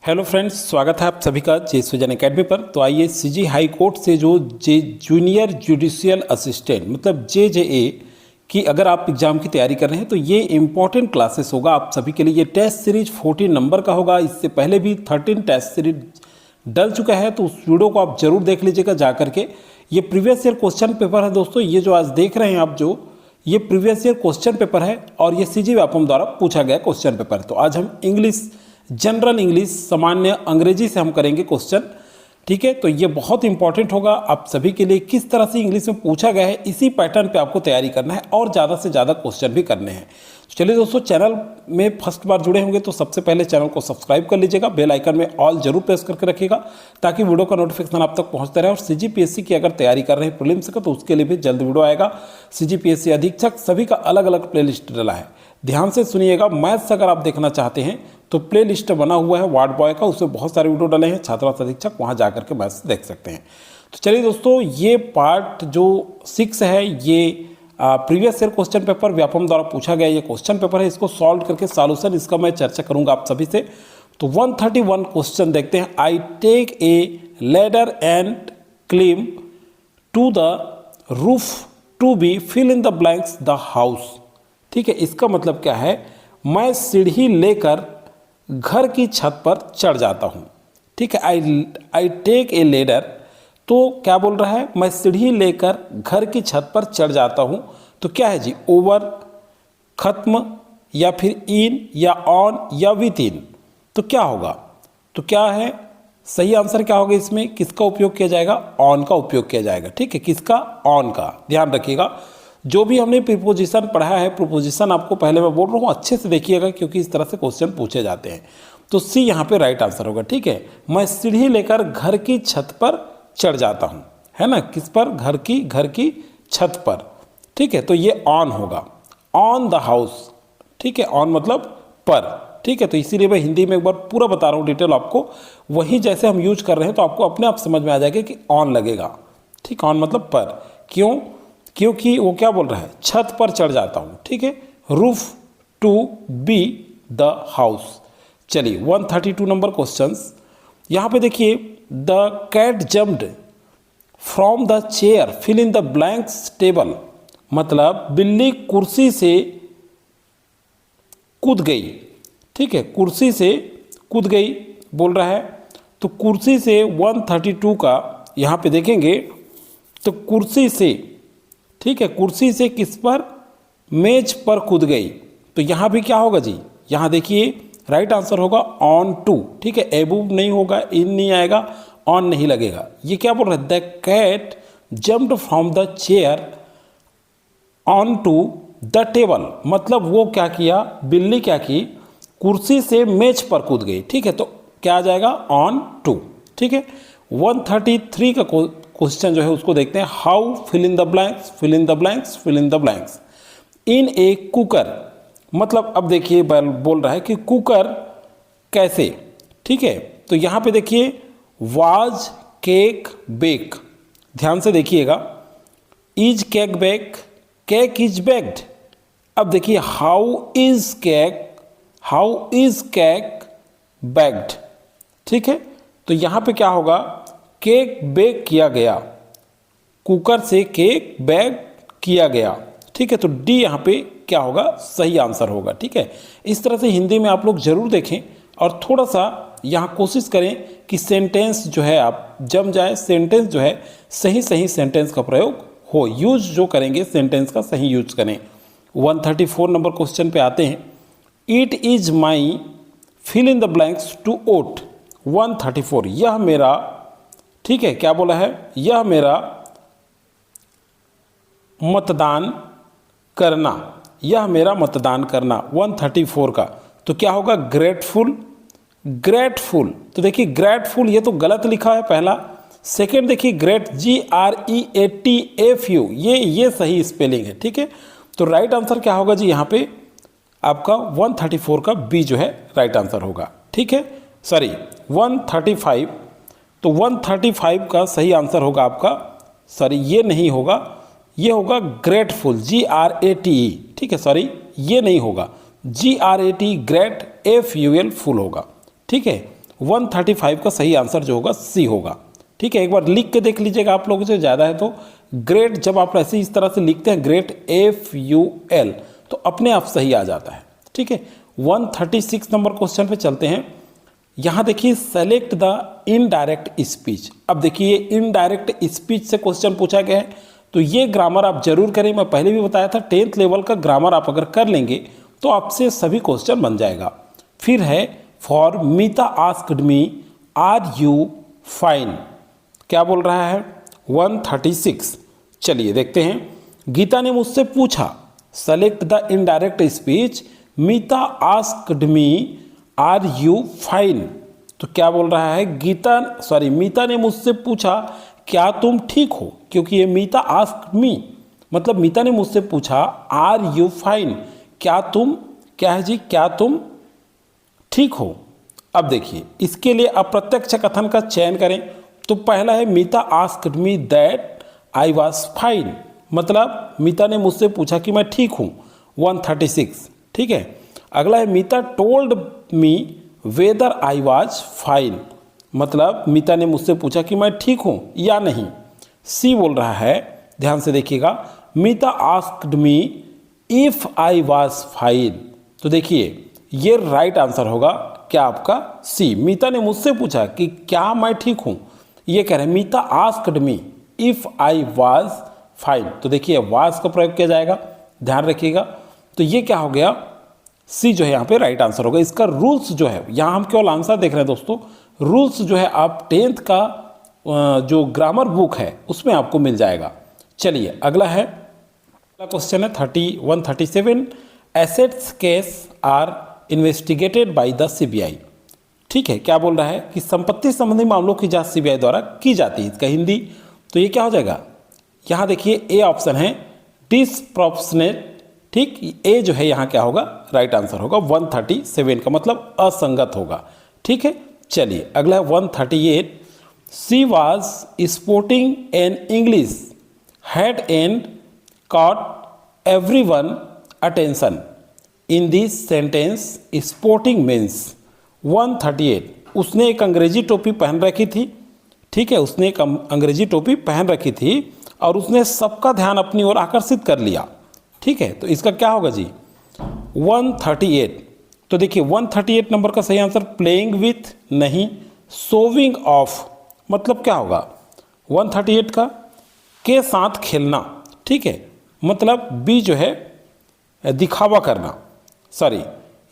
Hello friends, स्वागत है आप सभी का जे सृजन एकेडमी पर। तो आइए सीजी हाई कोर्ट से जो जूनियर जुडिशियल असिस्टेंट मतलब जेजेए की अगर आप एग्ज़ाम की तैयारी कर रहे हैं तो ये इम्पॉर्टेंट क्लासेस होगा आप सभी के लिए। ये टेस्ट सीरीज 14 नंबर का होगा। इससे पहले भी 13 टेस्ट सीरीज डल चुका है, तो उस वीडियो को आप जरूर देख लीजिएगा जा करके। ये प्रीवियस ईयर क्वेश्चन पेपर है दोस्तों। ये जो आज देख रहे हैं आप, जो ये प्रीवियस ईयर क्वेश्चन पेपर है और ये सीजी व्यापम द्वारा पूछा गया क्वेश्चन पेपर। तो आज हम इंग्लिश, जनरल इंग्लिश, सामान्य अंग्रेजी से हम करेंगे क्वेश्चन, ठीक है। तो ये बहुत इंपॉर्टेंट होगा आप सभी के लिए। किस तरह से इंग्लिश में पूछा गया है, इसी पैटर्न पे आपको तैयारी करना है और ज़्यादा से ज़्यादा क्वेश्चन भी करने हैं। तो चलिए दोस्तों, चैनल में फर्स्ट बार जुड़े होंगे तो सबसे पहले चैनल को सब्सक्राइब कर लीजिएगा, बेल आइकन में ऑल जरूर प्रेस करके रखिएगा ताकि वीडियो का नोटिफिकेशन आप तक पहुंचता रहे। और सीजीपीएससी की अगर तैयारी कर रहे हैं प्रीलिम्स का, तो उसके लिए भी जल्द वीडियो आएगा। सीजीपीएससी अधीक्षक सभी का अलग अलग प्लेलिस्ट डला है, ध्यान से सुनिएगा। मैथ्स अगर आप देखना चाहते हैं तो प्ले लिस्ट बना हुआ है वार्ड बॉय का, उसमें बहुत सारे वीडियो डले हैं, छात्रावास अधीक्षक, वहाँ जा करके मैथ्स देख सकते हैं। तो चलिए दोस्तों, ये पार्ट जो 6 है, ये previous year question paper Vyapam द्वारा पूछा गया ये क्वेश्चन पेपर है। इसको सॉल्व करके सॉल्यूशन इसका मैं चर्चा करूंगा आप सभी से। तो 131 क्वेश्चन देखते हैं। I take a ladder and climb to the roof to be fill in the blanks the house. ठीक है, इसका मतलब क्या है? मैं सीढ़ी लेकर घर की छत पर चढ़ जाता हूँ। ठीक है, आई टेक ए लेडर, तो क्या बोल रहा है? मैं सीढ़ी लेकर घर की छत पर चढ़ जाता हूँ। तो क्या है जी? ओवर, खत्म, या फिर इन, या ऑन, या विद इन। तो क्या होगा? तो क्या है सही आंसर? क्या होगा इसमें? किसका उपयोग किया जाएगा? ऑन का उपयोग किया जाएगा। ठीक है, किसका? ऑन का। ध्यान रखिएगा, जो भी हमने प्रीपोजिशन पढ़ा है, प्रीपोजिशन आपको पहले मैं बोल रहा हूँ अच्छे से देखिएगा, क्योंकि इस तरह से क्वेश्चन पूछे जाते हैं। तो सी यहाँ पे राइट आंसर होगा। ठीक है, मैं सीढ़ी लेकर घर की छत पर चढ़ जाता हूँ, है ना? किस पर? घर की छत पर। ठीक है, तो ये ऑन होगा, ऑन द हाउस। ठीक है, ऑन मतलब पर। ठीक है, तो इसीलिए मैं हिंदी में एक बार पूरा बता रहा हूँ डिटेल आपको, वही जैसे हम यूज कर रहे हैं तो आपको अपने आप समझ में आ जाएगा कि ऑन लगेगा। ठीक, ऑन मतलब पर। क्यों? क्योंकि वो क्या बोल रहा है? छत पर चढ़ जाता हूँ। ठीक है, roof to be the house. चलिए 132 नंबर क्वेश्चंस यहाँ पे देखिए। The cat jumped from the chair fill in the blanks table. मतलब बिल्ली कुर्सी से कूद गई। ठीक है, कुर्सी से कूद गई बोल रहा है। तो कुर्सी से 132 का यहाँ पे देखेंगे तो कुर्सी से, ठीक है, कुर्सी से किस पर? मेज पर कूद गई। तो यहाँ भी क्या होगा जी? यहाँ देखिए राइट आंसर होगा ऑन टू। ठीक है, एबूव नहीं होगा, इन नहीं आएगा, ऑन नहीं लगेगा। ये क्या बोल रहा है? The cat jumped from the chair on to the table. मतलब वो क्या किया? बिल्ली क्या की? कुर्सी से मेज पर कूद गई। ठीक है, तो क्या आ जाएगा? On to. ठीक है, 133 का क्वेश्चन जो है उसको देखते हैं। How fill in the blanks, fill in the blanks, fill in the blanks in a cooker. मतलब अब देखिए बोल रहा है कि कुकर कैसे। ठीक है, तो यहाँ पे देखिए वाज केक बेक। ध्यान से देखिएगा, is cake bake, cake is baked. अब देखिए how is cake, how is cake baked. ठीक है, तो यहाँ पे क्या होगा? केक बेक किया गया, कुकर से केक बेक किया गया। ठीक है, तो डी यहाँ पे क्या होगा? सही आंसर होगा। ठीक है, इस तरह से हिंदी में आप लोग जरूर देखें और थोड़ा सा यहाँ कोशिश करें कि सेंटेंस जो है आप जम जाए, सेंटेंस जो है सही सेंटेंस का प्रयोग हो। यूज जो करेंगे सेंटेंस का सही यूज करें। 134 नंबर क्वेश्चन पे आते हैं। It is my fill in the blanks to vote. 134, यह मेरा, ठीक है, क्या बोला है? यह मेरा मतदान करना, यह मेरा मतदान करना। 134 का तो क्या होगा? Grateful, grateful. तो देखिए ग्रेटफुल ये तो गलत लिखा है पहला। सेकंड देखिए ग्रेट, GREATFU, ये सही स्पेलिंग है। ठीक है, तो राइट आंसर क्या होगा जी? यहाँ पे आपका 134 का बी जो है राइट आंसर होगा। ठीक है, सॉरी 135, तो 135 का सही आंसर होगा आपका, सॉरी ये नहीं होगा, ये होगा ग्रेटफुल, GRATE। ठीक है, सॉरी ये नहीं होगा, GRAT, ग्रेट, FUL फुल होगा। ठीक है, 135 का सही आंसर जो होगा सी होगा। ठीक है, एक बार लिख के देख लीजिएगा आप लोगों से, ज़्यादा है तो ग्रेट जब आप ऐसे इस तरह से लिखते हैं ग्रेट FUL तो अपने आप सही आ जाता है। ठीक है, 136 नंबर क्वेश्चन पे चलते हैं। यहाँ देखिए सेलेक्ट द इनडायरेक्ट स्पीच। अब देखिए इनडायरेक्ट स्पीच से क्वेश्चन पूछा गया है, तो ये ग्रामर आप जरूर करें। मैं पहले भी बताया था 10th लेवल का ग्रामर आप अगर कर लेंगे तो आपसे सभी क्वेश्चन बन जाएगा। फिर है for Meeta asked me are you fine, क्या बोल रहा है 136। चलिए देखते हैं, गीता ने मुझसे पूछा, select the indirect speech, Meeta asked me are you fine. तो क्या बोल रहा है मीता ने मुझसे पूछा क्या तुम ठीक हो, क्योंकि ये मीता आस्क्ड मी मतलब मीता ने मुझसे पूछा आर यू फाइन, क्या तुम ठीक हो। अब देखिए इसके लिए अप्रत्यक्ष कथन का चयन करें, तो पहला है Meeta asked me that I was fine, मतलब मीता ने मुझसे पूछा कि मैं ठीक हूँ 136। ठीक है, अगला है Meeta told me whether I was fine, मतलब मीता ने मुझसे पूछा कि मैं ठीक हूँ या नहीं। सी बोल रहा है, ध्यान से देखिएगा, Meeta asked me if I was fine. तो देखिए ये राइट आंसर होगा क्या आपका सी, मीता ने मुझसे पूछा कि क्या मैं ठीक हूँ। ये कह रहे हैं Meeta asked me if I was fine, तो देखिए वाज का प्रयोग किया जाएगा, ध्यान रखिएगा। तो ये क्या हो गया, सी जो है यहाँ पे राइट आंसर होगा। इसका रूल्स जो है, यहाँ हम केवल आंसर देख रहे हैं दोस्तों, रूल्स जो है आप 10th का जो ग्रामर बुक है उसमें आपको मिल जाएगा। चलिए अगला है, अगला क्वेश्चन है 137, assets case are investigated by the CBI। ठीक है, क्या बोल रहा है कि संपत्ति संबंधी मामलों की जांच CBI द्वारा की जाती है। इसका हिंदी तो ये क्या हो जाएगा, यहाँ देखिए ए ऑप्शन है डिसप्रोपोर्शनेट। ठीक, ए जो है यहाँ क्या होगा, राइट आंसर होगा 137 का मतलब असंगत होगा। ठीक है, चलिए अगला है 138, she was sporting an English head and caught everyone attention in this sentence sporting means 138, उसने एक अंग्रेजी टोपी पहन रखी थी। ठीक है, उसने एक अंग्रेजी टोपी पहन रखी थी और उसने सबका ध्यान अपनी ओर आकर्षित कर लिया। ठीक है, तो इसका क्या होगा जी 138। तो देखिए 138 नंबर का सही आंसर प्लेइंग विथ नहीं, शोविंग ऑफ मतलब क्या होगा 138 का के साथ खेलना। ठीक है, मतलब बी जो है दिखावा करना, सॉरी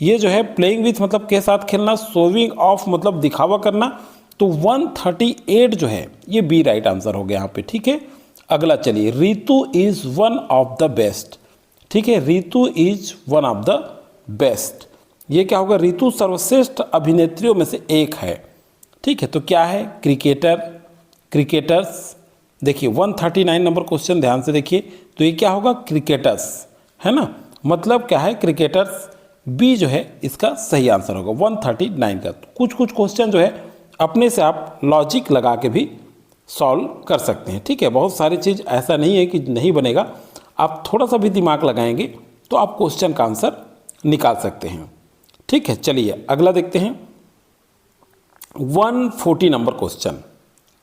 ये जो है प्लेइंग विथ मतलब के साथ खेलना, शोविंग ऑफ मतलब दिखावा करना। तो 138 जो है ये बी राइट आंसर हो गया यहाँ पे। ठीक है, अगला चलिए, Ritu is one of the best. ठीक है, Ritu is one of the best, ये क्या होगा, रितु सर्वश्रेष्ठ अभिनेत्रियों में से एक है। ठीक है, तो क्या है क्रिकेटर्स। देखिए 139 नंबर क्वेश्चन ध्यान से देखिए, तो ये क्या होगा क्रिकेटर्स, है ना, मतलब क्या है क्रिकेटर्स। बी जो है इसका सही आंसर होगा 139 का। तो कुछ क्वेश्चन जो है अपने से आप लॉजिक लगा के भी सॉल्व कर सकते हैं। ठीक है, बहुत सारी चीज़ ऐसा नहीं है कि नहीं बनेगा, आप थोड़ा सा भी दिमाग लगाएंगे तो आप क्वेश्चन का आंसर निकाल सकते हैं। ठीक है, चलिए अगला देखते हैं 140 नंबर क्वेश्चन।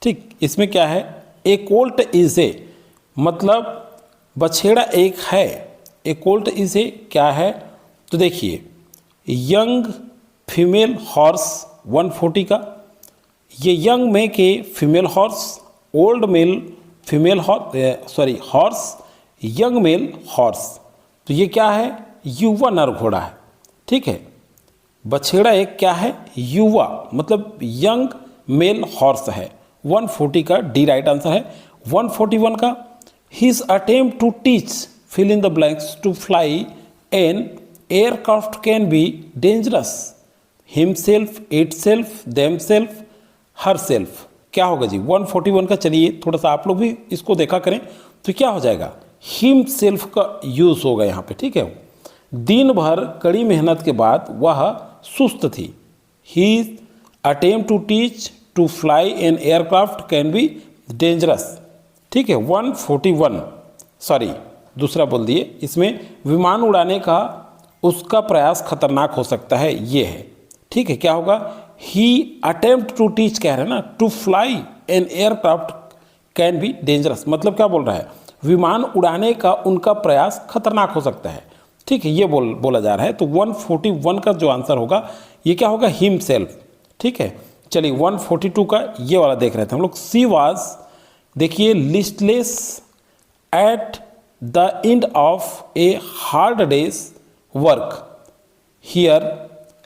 ठीक, इसमें क्या है, ए कोल्ट इज ए मतलब बछेड़ा एक है, ए कोल्ट इज ए क्या है, तो देखिए यंग फीमेल हॉर्स 140 का, ये यंग में के female horse, old male female horse, young mail horse. तो ये क्या है, युवा नर घोड़ा है। ठीक है, बछेड़ा एक क्या है, युवा मतलब यंग मेल हॉर्स है। 140 का डी राइट आंसर है। 141 का, his attempt to teach fill in the blanks to fly an aircraft can be dangerous, himself, itself, themselves, herself, क्या होगा जी 141 का। चलिए थोड़ा सा आप लोग भी इसको देखा करें, तो क्या हो जाएगा, हिम सेल्फ का यूज होगा यहाँ पे। ठीक है, दिन भर कड़ी मेहनत के बाद वह सुस्त थी। He attempt to teach to fly an aircraft can be dangerous. ठीक है, 141 सॉरी दूसरा बोल दिए, इसमें विमान उड़ाने का उसका प्रयास खतरनाक हो सकता है, ये है। ठीक है, क्या होगा, ही अटेम्प्ट टू टीच कह रहे हैं ना, to fly an aircraft can be dangerous, मतलब क्या बोल रहा है, विमान उड़ाने का उनका प्रयास खतरनाक हो सकता है। ठीक है, ये बोला जा रहा है। तो 141 का जो आंसर होगा ये क्या होगा, हिमसेल्फ। ठीक है, चलिए 142 का ये वाला देख रहे थे हम लोग। सी वाज, देखिए, listless at the end of a hard days work. Here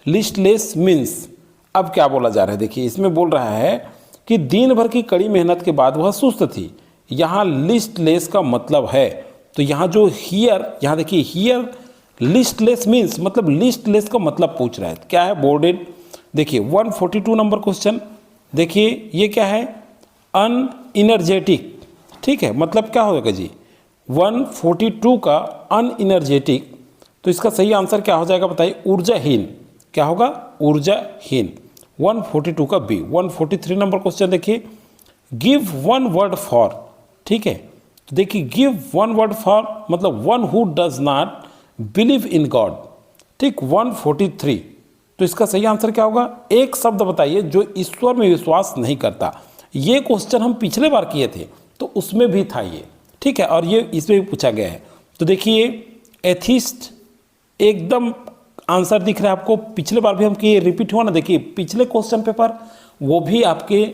listless means, अब क्या बोला जा रहा है, देखिए इसमें बोल रहा है कि दिन भर की कड़ी मेहनत के बाद वह सुस्त थी। यहाँ लिस्टलेस का मतलब है, तो यहाँ जो हियर, यहाँ देखिए हियर लिस्टलेस मीन्स, मतलब लिस्टलेस का मतलब पूछ रहा है, क्या है, बोर्डेड। देखिए 142 नंबर क्वेश्चन, देखिए ये क्या है, अनइनर्जेटिक। ठीक है, मतलब क्या होगा जी, 142 का अनइनर्जेटिक, तो इसका सही आंसर क्या हो जाएगा बताइए, ऊर्जाहीन। क्या होगा, ऊर्जाहीन। 142 का बी। 143 नंबर क्वेश्चन देखिए, गिव वन वर्ड फॉर। ठीक है, तो देखिए गिव वन वर्ड फॉर मतलब one who does not believe in God. ठीक, 143, तो इसका सही आंसर क्या होगा, एक शब्द बताइए जो ईश्वर में विश्वास नहीं करता। ये क्वेश्चन हम पिछले बार किए थे, तो उसमें भी था ये। ठीक है, और ये इसमें भी पूछा गया है। तो देखिए एथिस्ट एकदम आंसर दिख रहा है आपको, पिछले बार भी हम किए, रिपीट हुआ ना। देखिए पिछले क्वेश्चन पेपर वो भी आपके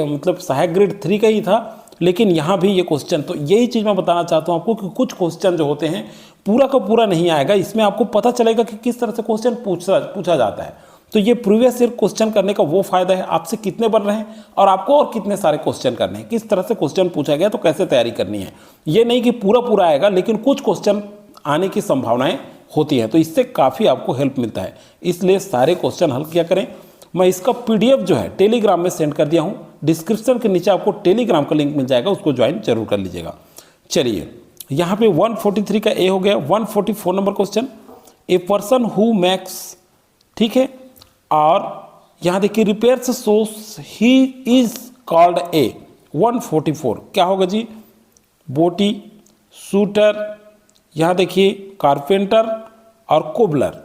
मतलब सहायक ग्रेड 3 का ही था, लेकिन यहाँ भी ये क्वेश्चन, तो यही चीज़ मैं बताना चाहता हूँ आपको कि कुछ क्वेश्चन जो होते हैं पूरा का पूरा नहीं आएगा, इसमें आपको पता चलेगा कि किस तरह से क्वेश्चन पूछा जाता है। तो ये प्रीवियस ईयर क्वेश्चन करने का वो फायदा है, आपसे कितने बन रहे हैं और आपको और कितने सारे क्वेश्चन करने हैं, किस तरह से क्वेश्चन पूछा गया तो कैसे तैयारी करनी है। ये नहीं कि पूरा पूरा आएगा, लेकिन कुछ क्वेश्चन आने की संभावनाएं होती है, तो इससे काफ़ी आपको हेल्प मिलता है, इसलिए सारे क्वेश्चन हल किया करें। मैं इसका पीडीएफ जो है टेलीग्राम में सेंड कर दिया हूँ, डिस्क्रिप्शन के नीचे आपको टेलीग्राम का लिंक मिल जाएगा, उसको ज्वाइन जरूर कर लीजिएगा। चलिए यहाँ पे 143 का ए हो गया। 144 number question, a person who makes, ठीक है, और यहाँ देखिए repairs shoes he is called a. 144 क्या होगा जी, बोटी, शूटर, यहाँ देखिए कारपेंटर और कोबलर,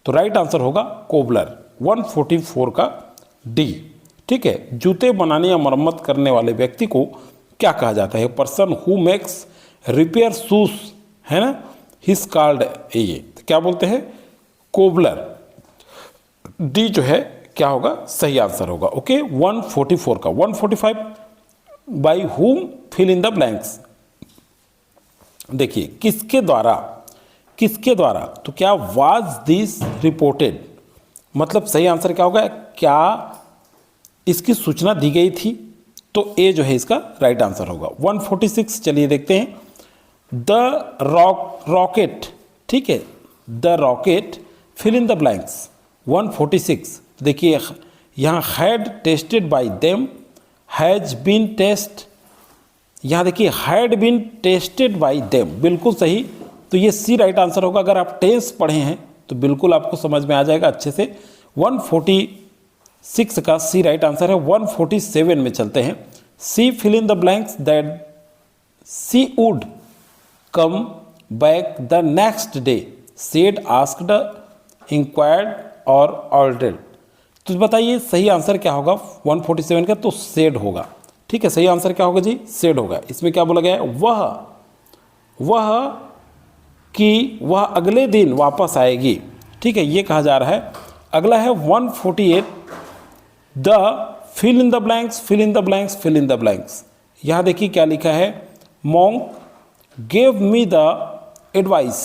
तो राइट आंसर होगा कोबलर। 144 का डी। ठीक है, जूते बनाने या मरम्मत करने वाले व्यक्ति को क्या कहा जाता है, person who makes repair shoes, है ना, हिज कॉल्ड ए, तो क्या बोलते हैं, कोबलर। डी जो है क्या होगा, सही आंसर होगा। ओके, 144 का। 145 बाई हुम फिल इन द ब्लैंक्स। देखिए किसके द्वारा, तो क्या वाज दिस रिपोर्टेड, मतलब सही आंसर क्या होगा, क्या इसकी सूचना दी गई थी, तो ए जो है इसका राइट आंसर होगा। 146 चलिए देखते हैं, द रॉकेट, ठीक है, the rocket fill in the blanks. 146 देखिए यहाँ had tested by them, has been test, यहाँ देखिए had been tested by them, बिल्कुल सही, तो ये सी राइट आंसर होगा। अगर आप टेंस पढ़े हैं तो बिल्कुल आपको समझ में आ जाएगा अच्छे से। 146 का सी राइट आंसर है। 147 में चलते हैं, she fill in the blanks that she would come back the next day, said, asked, inquired और ऑर्डर्ड। तो बताइए सही आंसर क्या होगा 147 का, तो सेड होगा। ठीक है, सही आंसर क्या होगा जी, सेड होगा। इसमें क्या बोला गया है, वह अगले दिन वापस आएगी। ठीक है, ये कहा जा रहा है। अगला है 148, the fill in the blanks, fill in the blanks, fill in the blanks. यहाँ देखिए क्या लिखा है, monk gave me the advice.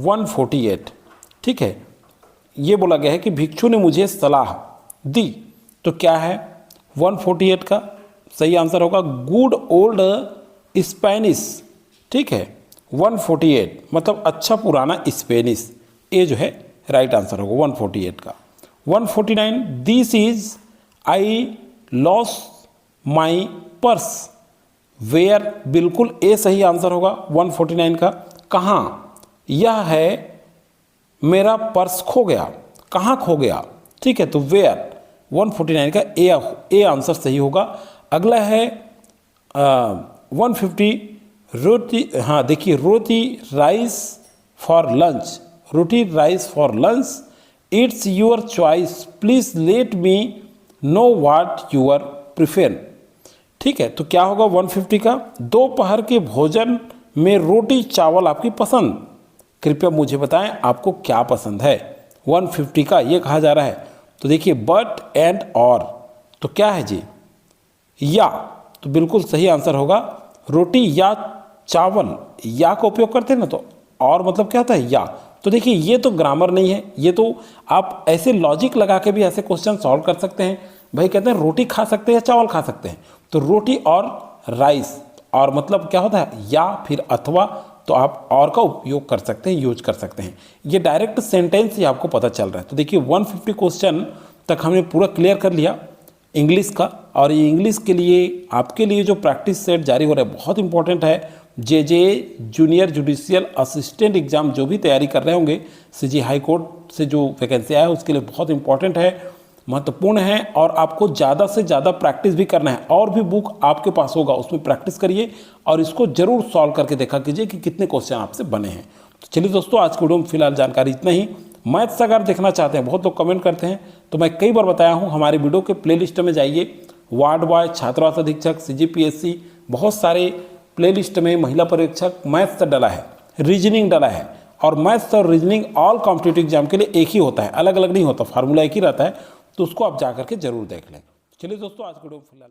148, ठीक है, ये बोला गया है कि भिक्षु ने मुझे सलाह दी, तो क्या है 148 का सही आंसर होगा गुड ओल्ड स्पेनिश। ठीक है, 148 मतलब अच्छा पुराना स्पेनिश, ये जो है राइट आंसर होगा 148 का। 149, this is I lost my purse where, बिल्कुल ए सही आंसर होगा 149 का। कहाँ, यह है मेरा पर्स खो गया, कहाँ खो गया, ठीक है, तो वेयर 149 का ए आंसर सही होगा। अगला है 150, रोटी, हाँ देखिए roti rice for lunch, roti rice for lunch, it's your choice, please let me know what your prefer. ठीक है, तो क्या होगा 150 का, दोपहर के भोजन में रोटी चावल आपकी पसंद, कृपया मुझे बताएं आपको क्या पसंद है। 150 का ये कहा जा रहा है। तो देखिए बट एंड और, तो क्या है जी, या, तो बिल्कुल सही आंसर होगा रोटी या चावल। या का उपयोग करते हैं ना, तो और मतलब क्या होता है या। तो देखिए ये तो ग्रामर नहीं है, ये तो आप ऐसे लॉजिक लगा के भी ऐसे क्वेश्चन सॉल्व कर सकते हैं। भाई कहते हैं रोटी खा सकते हैं या चावल खा सकते हैं, तो रोटी और राइस, और मतलब क्या होता है या फिर अथवा, तो आप और का उपयोग कर सकते हैं, यूज कर सकते हैं। ये डायरेक्ट सेंटेंस ही आपको पता चल रहा है। तो देखिए 150 क्वेश्चन तक हमने पूरा क्लियर कर लिया इंग्लिश का। और ये इंग्लिश के लिए आपके लिए जो प्रैक्टिस सेट जारी हो रहा है बहुत इंपॉर्टेंट है। जे जूनियर जुडिशियल असिस्टेंट एग्जाम जो भी तैयारी कर रहे होंगे, सीजी हाई कोर्ट से जो वैकेंसी आया है उसके लिए बहुत इंपॉर्टेंट है, महत्वपूर्ण है। और आपको ज़्यादा से ज़्यादा प्रैक्टिस भी करना है, और भी बुक आपके पास होगा उसमें प्रैक्टिस करिए और इसको जरूर सॉल्व करके देखा कीजिए कि कितने क्वेश्चन आपसे बने हैं। तो चलिए दोस्तों, आज के वीडियो में फिलहाल जानकारी इतना ही। मैथ्स अगर देखना चाहते हैं, बहुत लोग कमेंट करते हैं, तो मैं कई बार बताया हूँ हमारे वीडियो के प्लेलिस्ट में जाइए, वार्ड बॉय, छात्रावास अधीक्षक, CGPSC, बहुत सारे प्लेलिस्ट में महिला परीक्षक मैथ्स डला है, रीजनिंग डला है। और मैथ्स और रीजनिंग ऑल कॉम्पिटिटिव एग्जाम के लिए एक ही होता है, अलग अलग नहीं होता, फार्मूला एक ही रहता है। तो उसको आप जा करके जरूर देख लें। चलिए दोस्तों, आज के वीडियो फिलहाल